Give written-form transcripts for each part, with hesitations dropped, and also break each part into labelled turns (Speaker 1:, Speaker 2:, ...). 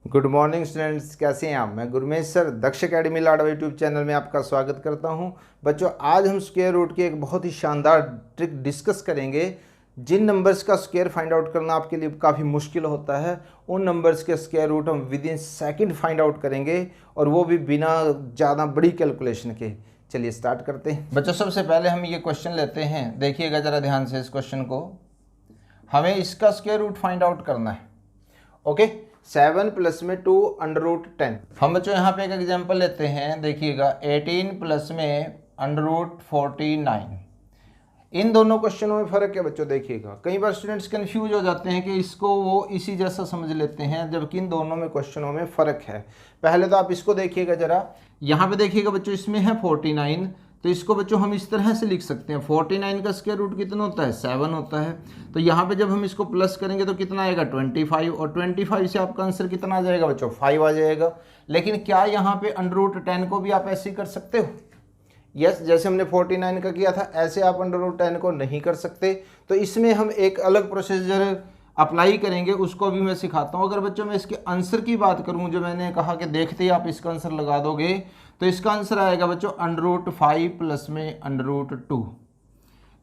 Speaker 1: Good morning students, कैसे हैं आप। मैं गुरमेश सर दक्ष अकेडमी लाडवा यूट्यूब चैनल में आपका स्वागत करता हूं। बच्चों, आज हम स्क्वायर रूट की एक बहुत ही शानदार ट्रिक डिस्कस करेंगे। जिन नंबर्स का स्क्वायर फाइंड आउट करना आपके लिए काफ़ी मुश्किल होता है, उन नंबर्स के स्क्वायर रूट हम with in second find out करेंगे, और वो भी बिना ज़्यादा बड़ी कैलकुलेशन के। चलिए स्टार्ट करते हैं। बच्चों, सबसे पहले हम ये क्वेश्चन लेते हैं, देखिएगा ज़रा ध्यान से इस क्वेश्चन को। हमें इसका स्क्वायर रूट फाइंड आउट करना है। ओके, 7 प्लस में 2 अंडर रूट 10। हम बच्चों यहाँ पे एक एग्जांपल लेते हैं, देखिएगा 18 प्लस में अंडर रूट 49। इन दोनों क्वेश्चनों में फ़र्क है बच्चों। देखिएगा कई बार स्टूडेंट्स कंफ्यूज हो जाते हैं कि इसको वो इसी जैसा समझ लेते हैं, जबकि इन दोनों में क्वेश्चनों में फ़र्क है। पहले तो आप इसको देखिएगा ज़रा, यहाँ पे देखिएगा बच्चों, इसमें है 49, तो इसको बच्चों हम इस तरह से लिख सकते हैं। 49 का स्क्वायर रूट कितना होता है? 7 होता है। तो यहाँ पे जब हम इसको प्लस करेंगे तो कितना आएगा? 25, और 25 से आपका आंसर कितना आ जाएगा बच्चों? 5 आ जाएगा। लेकिन क्या यहाँ पे अंडर रूट 10 को भी आप ऐसे ही कर सकते हो? यस, जैसे हमने 49 का किया था, ऐसे आप अंडर रूट 10 को नहीं कर सकते। तो इसमें हम एक अलग प्रोसीजर अप्लाई करेंगे, उसको भी मैं सिखाता हूँ। अगर बच्चों मैं इसके आंसर की बात करूँ, जो मैंने कहा कि देखते ही आप इसका आंसर लगा दोगे, तो इसका आंसर आएगा बच्चों अंडर रूट 5 प्लस में अंडर रूट 2।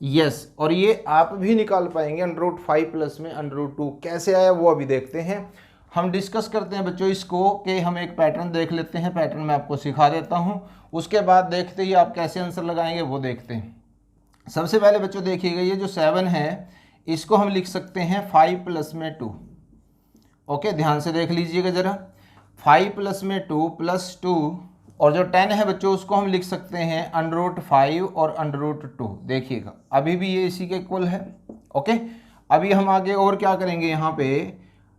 Speaker 1: यस, और ये आप भी निकाल पाएंगे। अंडर रूट 5 प्लस में अंडर रूट 2 कैसे आया वो अभी देखते हैं। हम डिस्कस करते हैं बच्चों इसको, कि हम एक पैटर्न देख लेते हैं। पैटर्न मैं आपको सिखा देता हूँ, उसके बाद देखते ही आप कैसे आंसर लगाएंगे वो देखते हैं। सबसे पहले बच्चों देखिएगा, ये जो 7 है इसको हम लिख सकते हैं 5 प्लस में 2। ओके, ध्यान से देख लीजिएगा ज़रा। 5 प्लस में 2 प्लस 2, और जो 10 है बच्चों उसको हम लिख सकते हैं अंडर रूट 5 और अंडर रूट 2। देखिएगा अभी भी ये इसी के इक्वल है। ओके, अभी हम आगे और क्या करेंगे, यहाँ पे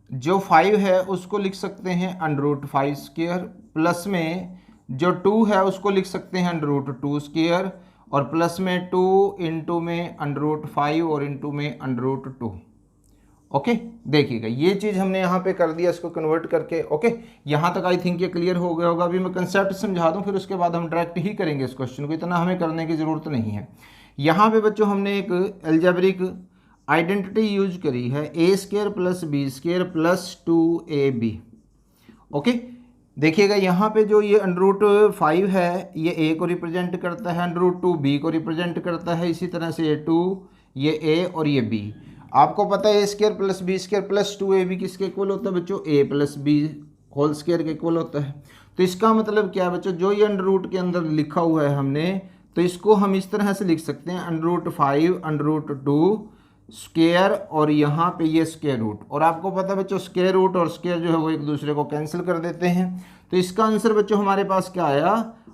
Speaker 1: जो 5 है उसको लिख सकते हैं अंडर रूट 5 स्क्वायर, प्लस में जो 2 है उसको लिख सकते हैं अंडर रूट 2 स्क्वायर, और प्लस में 2 इंटू में अंडर रूट 5 और इंटू में अंडर रूट 2। ओके, देखिएगा ये चीज़ हमने यहाँ पे कर दिया, इसको कन्वर्ट करके। ओके, यहाँ तक आई थिंक ये क्लियर हो गया होगा। अभी मैं कंसेप्ट समझा दूँ, फिर उसके बाद हम डायरेक्ट ही करेंगे इस क्वेश्चन को, इतना हमें करने की ज़रूरत नहीं है। यहाँ पे बच्चों हमने एक एल्जेब्रिक आइडेंटिटी यूज करी है, A square plus B square plus 2ab। Okay, देखिएगा यहाँ पे जो ये अंडर रूट 5 है ये ए को रिप्रेजेंट करता है, अंडर रूट 2 बी को रिप्रेजेंट करता है, इसी तरह से ये 2 ये ए और ये बी। आपको पता है A square plus B square plus 2ab किसके इक्वल होता है बच्चों? A plus B whole square के इक्वल होता है। तो इसका मतलब क्या है बच्चों, जो ये अंडर रूट के अंदर लिखा हुआ है हमने, तो इसको हम इस तरह से लिख सकते हैं under root 5 under root 2 square, और यहाँ पे ये स्क्वायर रूट। और आपको पता है बच्चों स्क्वायर रूट और स्क्वायर जो है वो एक दूसरे को कैंसिल कर देते हैं। तो इसका आंसर बच्चों हमारे पास क्या आया?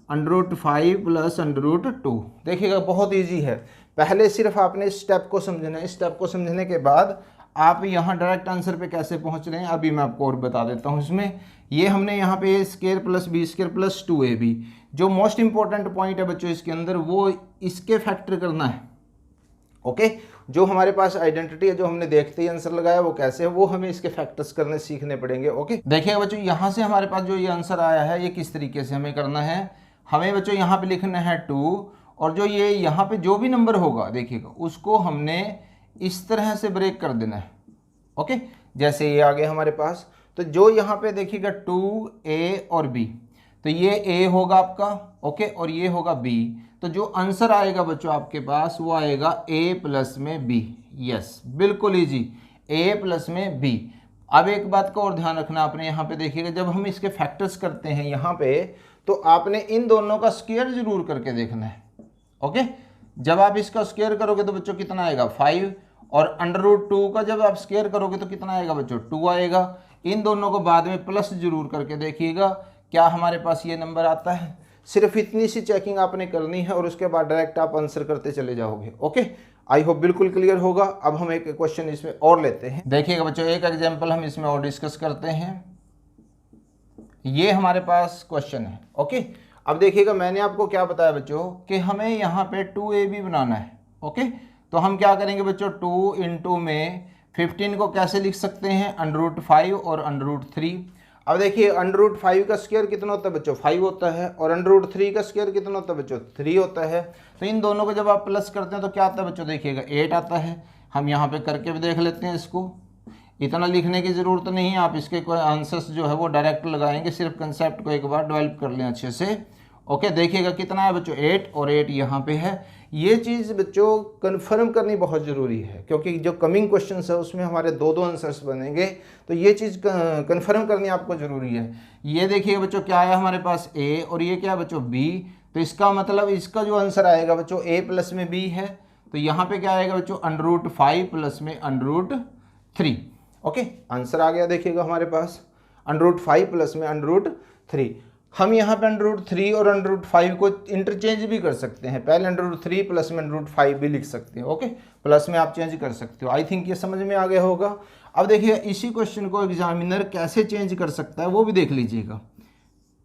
Speaker 1: Under root 5 plus under root 2। देखिएगा बहुत ईजी है। पहले सिर्फ आपने इस स्टेप को समझना है। इस स्टेप को समझने के बाद आप यहाँ डायरेक्ट आंसर पे कैसे पहुँच रहे हैं अभी मैं आपको और बता देता हूँ। इसमें ये हमने यहाँ पे A square plus B square plus 2ab, जो मोस्ट इंपॉर्टेंट पॉइंट है बच्चों इसके अंदर, वो इसके फैक्टर करना है। ओके, जो हमारे पास आइडेंटिटी है, जो हमने देखते ही आंसर लगाया वो कैसे है, वो हमें इसके फैक्टर्स करने सीखने पड़ेंगे। ओके, देखिएगा बच्चों यहाँ से हमारे पास जो ये आंसर आया है ये किस तरीके से हमें करना है। हमें बच्चों यहाँ पे लिखना है 2, और जो ये यहाँ पे जो भी नंबर होगा देखिएगा उसको हमने इस तरह से ब्रेक कर देना है। ओके, जैसे ये आ गया हमारे पास, तो जो यहाँ पे देखिएगा 2a और b, तो ये a होगा आपका, ओके, और ये होगा b। तो जो आंसर आएगा बच्चों आपके पास वो आएगा a प्लस में b। यस, बिल्कुल इजी, a प्लस में b। अब एक बात का और ध्यान रखना आपने, यहाँ पे देखिएगा जब हम इसके फैक्टर्स करते हैं यहाँ पे, तो आपने इन दोनों का स्क्वायर जरूर करके देखना है। ओके, जब आप इसका स्क्वायर करोगे तो बच्चों कितना आएगा? 5, और अंडर रूट 2 का जब आप स्क्वायर करोगे तो कितना आएगा बच्चों? 2 आएगा। इन दोनों को बाद में प्लस जरूर करके देखिएगा क्या हमारे पास ये नंबर आता है। सिर्फ इतनी सी चेकिंग आपने करनी है, और उसके बाद डायरेक्ट आप आंसर करते चले जाओगे। ओके, आई होप बिल्कुल क्लियर होगा। अब हम एक क्वेश्चन इसमें और लेते हैं। देखिएगा बच्चों एक एग्जाम्पल हम इसमें और डिस्कस करते हैं। ये हमारे पास क्वेश्चन है। ओके, अब देखिएगा मैंने आपको क्या बताया बच्चों कि हमें यहाँ पे 2ab बनाना है। ओके, तो हम क्या करेंगे बच्चों, 2 इंटू में 15 को कैसे लिख सकते हैं? अंडर रूट 5 और अंडर रूट 3। अब देखिए अंडर रूट 5 का स्क्वायर कितना होता है बच्चों? 5 होता है, और अंडर रूट 3 का स्क्वायर कितना होता है बच्चों? 3 होता है। तो इन दोनों को जब आप प्लस करते हैं तो क्या आता है बच्चों? देखिएगा 8 आता है। हम यहाँ पे करके भी देख लेते हैं इसको। इतना लिखने की ज़रूरत नहीं है, आप इसके कोई आंसर्स जो है वो डायरेक्ट लगाएंगे, सिर्फ कंसेप्ट को एक बार डेवलप कर लें अच्छे से। ओके, देखिएगा कितना है बच्चों 8 और 8 यहाँ पे है। ये चीज़ बच्चों कंफर्म करनी बहुत ज़रूरी है, क्योंकि जो कमिंग क्वेश्चन है उसमें हमारे दो दो आंसर्स बनेंगे, तो ये चीज़ कंफर्म करनी आपको ज़रूरी है। ये देखिए बच्चों क्या आया हमारे पास a और ये क्या है बच्चों b, तो इसका मतलब इसका जो आंसर आएगा बच्चों a प्लस में b है, तो यहाँ पे क्या आएगा बच्चों √5 प्लस में √3। ओके, आंसर आ गया देखिएगा हमारे पास √5 प्लस में √3। हम यहाँ पे √3 और √5 को इंटरचेंज भी कर सकते हैं, पहले √3 प्लस में √5 भी लिख सकते हैं। ओके, प्लस में आप चेंज कर सकते हो। आई थिंक ये समझ में आ गया होगा। अब देखिए इसी क्वेश्चन को एग्जामिनर कैसे चेंज कर सकता है वो भी देख लीजिएगा।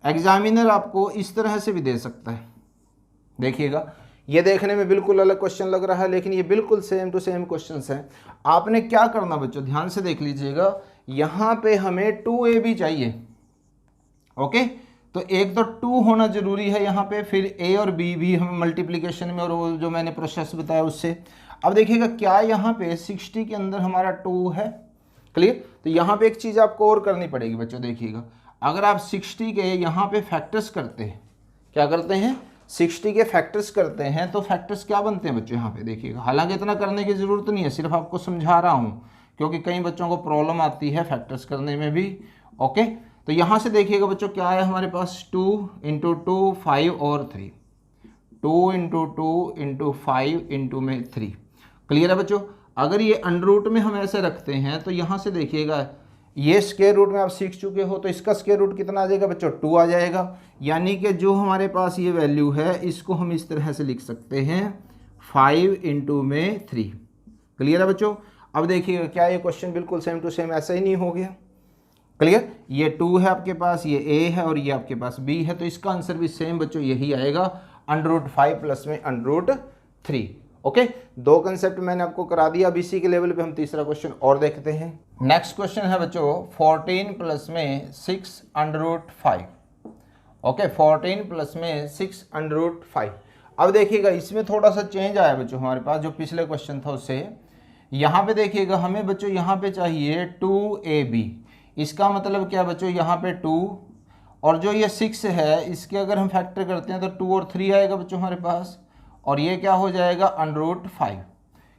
Speaker 1: एग्जामिनर आपको इस तरह से भी दे सकता है, देखिएगा ये देखने में बिल्कुल अलग क्वेश्चन लग रहा है, लेकिन ये बिल्कुल सेम टू सेम क्वेश्चन है। आपने क्या करना बच्चों, ध्यान से देख लीजिएगा, यहाँ पे हमें 2ab चाहिए। ओके, तो एक तो 2 होना जरूरी है यहाँ पे, फिर a और b भी हमें मल्टीप्लिकेशन में, और वो जो मैंने प्रोसेस बताया उससे। अब देखिएगा क्या यहाँ पे 60 के अंदर हमारा 2 है, क्लियर। तो यहाँ पे एक चीज़ आपको और करनी पड़ेगी बच्चों, देखिएगा अगर आप 60 के यहाँ पे फैक्टर्स करते हैं, क्या करते हैं 60 के फैक्टर्स करते हैं, तो फैक्टर्स क्या बनते हैं बच्चों यहाँ पे देखिएगा। हालांकि इतना करने की ज़रूरत नहीं है, सिर्फ आपको समझा रहा हूँ, क्योंकि कई बच्चों को प्रॉब्लम आती है फैक्टर्स करने में भी। ओके, तो यहाँ से देखिएगा बच्चों क्या है हमारे पास 2 × 2 5 और 3, 2 × 2 × 5 × में 3। क्लियर है बच्चों। अगर ये अंडर रूट में हम ऐसे रखते हैं तो यहाँ से देखिएगा ये स्क्वायर रूट में आप सीख चुके हो, तो इसका स्क्वायर रूट कितना आ जाएगा बच्चों 2 आ जाएगा। यानी कि जो हमारे पास ये वैल्यू है इसको हम इस तरह से लिख सकते हैं 5 × में 3। क्लियर है बच्चों। अब देखिएगा क्या ये क्वेश्चन बिल्कुल सेम टू सेम ऐसा ही नहीं हो गया, क्लियर। ये 2 है आपके पास, ये a है और ये आपके पास b है, तो इसका आंसर भी सेम बच्चों यही आएगा √5 प्लस में √3। ओके, दो कंसेप्ट मैंने आपको करा दिया। अब इसी के लेवल पे हम तीसरा क्वेश्चन और देखते हैं। नेक्स्ट क्वेश्चन है बच्चों 14 प्लस में 6√5। ओके, 14 प्लस में 6√5। अब देखिएगा इसमें थोड़ा सा चेंज आया बच्चों हमारे पास, जो पिछले क्वेश्चन था उससे। यहाँ पे देखिएगा हमें बच्चों यहाँ पे चाहिए 2ab। इसका मतलब क्या बच्चों, यहाँ पे 2 और जो ये 6 है इसके अगर हम फैक्टर करते हैं तो 2 और 3 आएगा बच्चों हमारे पास, और ये क्या हो जाएगा √5।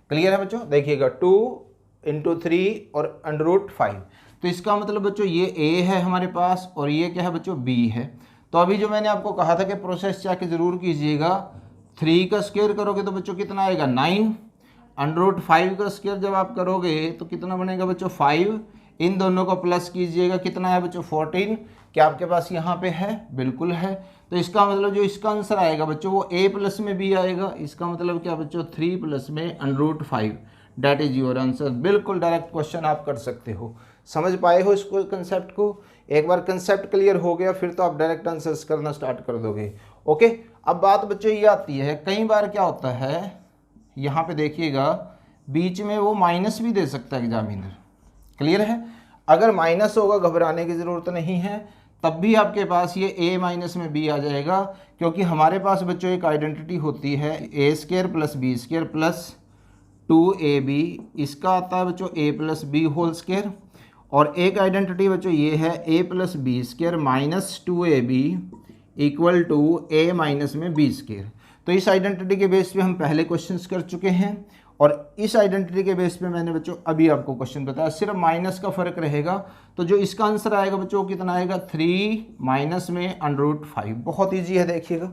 Speaker 1: क्लियर है बच्चों। देखिएगा 2 × 3 और √5, तो इसका मतलब बच्चों ये a है हमारे पास और ये क्या है बच्चों b है। तो अभी जो मैंने आपको कहा था कि प्रोसेस चेक जरूर कीजिएगा, 3 का स्क्वायर करोगे तो बच्चों कितना आएगा 9, √5 का स्क्वायर जब आप करोगे तो कितना बनेगा बच्चों 5, इन दोनों को प्लस कीजिएगा, कितना है बच्चों 14। क्या आपके पास यहाँ पे है, बिल्कुल है। तो इसका मतलब जो इसका आंसर आएगा बच्चों वो a प्लस में b आएगा। इसका मतलब क्या बच्चों 3 प्लस में √5, डैट इज योर आंसर। बिल्कुल डायरेक्ट क्वेश्चन आप कर सकते हो। समझ पाए हो इसको, कंसेप्ट को। एक बार कंसेप्ट क्लियर हो गया फिर तो आप डायरेक्ट आंसर्स करना स्टार्ट कर दोगे। ओके, अब बात बच्चों ये आती है, कई बार क्या होता है यहाँ पे देखिएगा बीच में वो माइनस भी दे सकता है एग्जामिनर। क्लियर है। अगर माइनस होगा घबराने की ज़रूरत नहीं है, तब भी आपके पास ये a माइनस में b आ जाएगा, क्योंकि हमारे पास बच्चों एक आइडेंटिटी होती है a² plus b² plus 2ab। इसका आता है बच्चों a plus b whole square, और एक आइडेंटिटी बच्चों ये है a plus b² minus 2ab equal to a minus में b²। तो इस आइडेंटिटी के बेस पे हम पहले क्वेश्चंस कर चुके हैं, और इस आइडेंटिटी के बेस पे मैंने बच्चों अभी आपको क्वेश्चन बताया, सिर्फ माइनस का फर्क रहेगा। तो जो इसका आंसर आएगा बच्चों कितना आएगा 3 माइनस में √5। बहुत इजी है, देखिएगा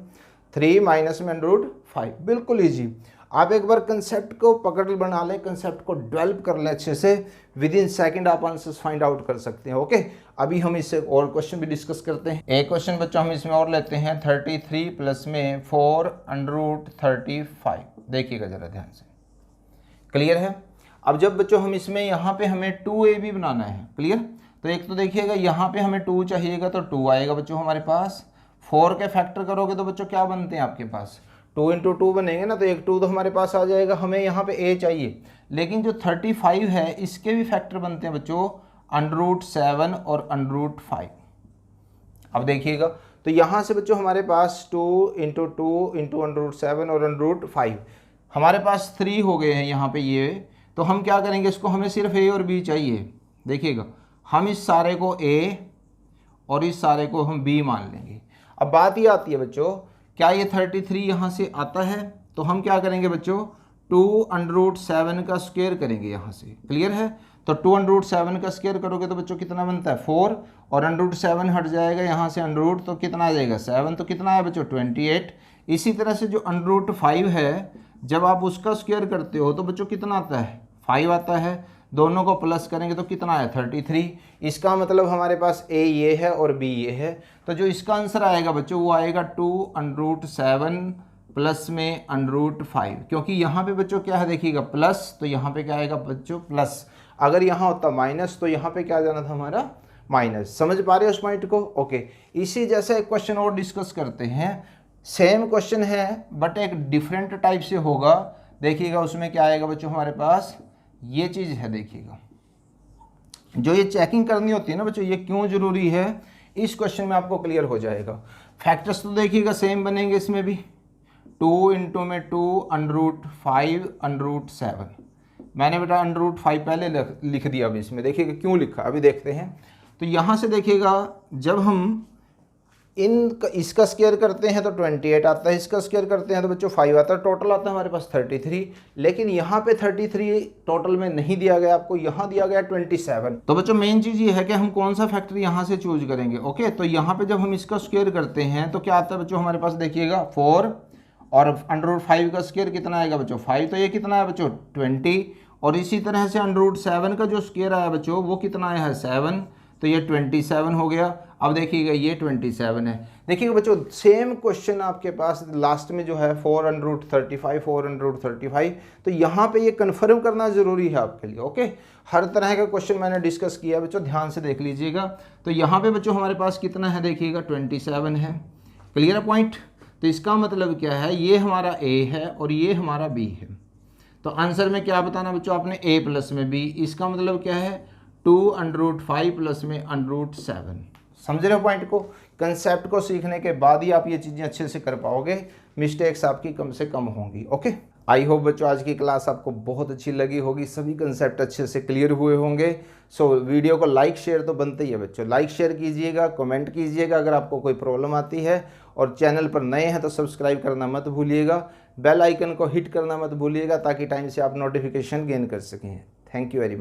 Speaker 1: 3 माइनस में √5, बिल्कुल इजी। आप एक बार कंसेप्ट को पकड़ बना लें, कंसेप्ट को डेवलप कर लें अच्छे से, विद इन सेकेंड आप आंसर्स फाइंड आउट कर सकते हैं। ओके, अभी हम इससे और क्वेश्चन भी डिस्कस करते हैं। एक क्वेश्चन बच्चों हम इसमें और लेते हैं 33 प्लस में 4√35। देखिएगा जरा ध्यान से, क्लियर है। अब जब बच्चों हम इसमें यहाँ पे हमें 2ab बनाना है, क्लियर। तो एक तो देखिएगा यहाँ पे हमें 2 चाहिएगा तो 2 आएगा बच्चों हमारे पास। 4 के फैक्टर करोगे तो बच्चों क्या बनते हैं आपके पास 2 × 2 बनेंगे ना, तो एक 2 तो हमारे पास आ जाएगा। हमें यहाँ पे a चाहिए, लेकिन जो 35 है इसके भी फैक्टर बनते हैं बच्चों √7 और √5। अब देखिएगा तो यहाँ से बच्चों हमारे पास 2 × 2 × √7 और √5, हमारे पास 3 हो गए हैं यहाँ पे ये। तो हम क्या करेंगे, इसको हमें सिर्फ a और b चाहिए, देखिएगा हम इस सारे को a और इस सारे को हम b मान लेंगे। अब बात ये आती है बच्चों, क्या ये 33 यहाँ से आता है? तो हम क्या करेंगे बच्चों, 2√7 का स्क्वायर करेंगे यहाँ से। क्लियर है? तो 2√7 का स्क्वायर करोगे तो बच्चों कितना बनता है 4, और √7 हट जाएगा यहाँ से √, तो कितना आ जाएगा 7, तो कितना है बच्चों 28। इसी तरह से जो √5 है, जब आप उसका स्क्वायर करते हो तो बच्चों कितना आता है 5 आता है। दोनों को प्लस करेंगे तो कितना है 33। इसका मतलब हमारे पास a ये है और b ये है, तो जो इसका आंसर आएगा बच्चों वो आएगा 2√7 प्लस में √5, क्योंकि यहाँ पे बच्चों क्या है देखिएगा प्लस, तो यहाँ पे क्या आएगा बच्चों प्लस। अगर यहाँ होता माइनस तो यहाँ पे क्या जाना था हमारा माइनस। समझ पा रहे हो उस पॉइंट को? ओके, इसी जैसा एक क्वेश्चन और डिस्कस करते हैं। सेम क्वेश्चन है बट एक डिफरेंट टाइप से होगा। देखिएगा उसमें क्या आएगा बच्चों, हमारे पास ये चीज़ है। देखिएगा जो ये चेकिंग करनी होती है ना बच्चों, ये क्यों जरूरी है, इस क्वेश्चन में आपको क्लियर हो जाएगा। फैक्टर्स तो देखिएगा सेम बनेंगे इसमें भी, 2 × में 2 √5 √7। मैंने बेटा √5 पहले लिख दिया। अभी इसमें देखिएगा क्यों लिखा, अभी देखते हैं। तो यहाँ से देखिएगा जब हम इसका स्क्वायर करते हैं तो 28 आता है, इसका स्क्वायर करते हैं तो बच्चों 5 आता है, टोटल आता है हमारे पास 33। लेकिन यहाँ पे 33 टोटल में नहीं दिया गया आपको, यहाँ दिया गया 27। तो बच्चों मेन चीज़ ये है कि हम कौन सा फैक्टर यहाँ से चूज करेंगे। ओके, तो यहाँ पे जब हम इसका स्क्वायर करते हैं तो क्या आता है बच्चों हमारे पास, देखिएगा 4 और √5 का स्क्वायर कितना आएगा बच्चों 5, तो ये कितना है बच्चों 20। और इसी तरह से √7 का जो स्क्वायर आया बच्चों वो कितना आया है 7, तो ये 27 हो गया। अब देखिएगा ये 27 है। देखिएगा बच्चों सेम क्वेश्चन आपके पास लास्ट में जो है 435 435, तो यहाँ पे ये कंफर्म करना ज़रूरी है आपके लिए। ओके, हर तरह का क्वेश्चन मैंने डिस्कस किया बच्चों, ध्यान से देख लीजिएगा। तो यहाँ पे बच्चों हमारे पास कितना है, देखिएगा 27 है। क्लियर है पॉइंट? तो इसका मतलब क्या है, ये हमारा a है और ये हमारा b है। तो आंसर में क्या बताना बच्चों आपने, a प्लस में b। इसका मतलब क्या है 2√5 प्लस में √7। समझ रहे हो पॉइंट को? कंसेप्ट को सीखने के बाद ही आप ये चीज़ें अच्छे से कर पाओगे, मिस्टेक्स आपकी कम से कम होंगी। ओके, आई होप बच्चों आज की क्लास आपको बहुत अच्छी लगी होगी, सभी कंसेप्ट अच्छे से क्लियर हुए होंगे। सो वीडियो को लाइक शेयर तो बनते ही है बच्चों, लाइक शेयर कीजिएगा, कमेंट कीजिएगा अगर आपको कोई प्रॉब्लम आती है, और चैनल पर नए हैं तो सब्सक्राइब करना मत भूलिएगा, बेल आइकन को हिट करना मत भूलिएगा, ताकि टाइम से आप नोटिफिकेशन गेन कर सकें। Thank you very much.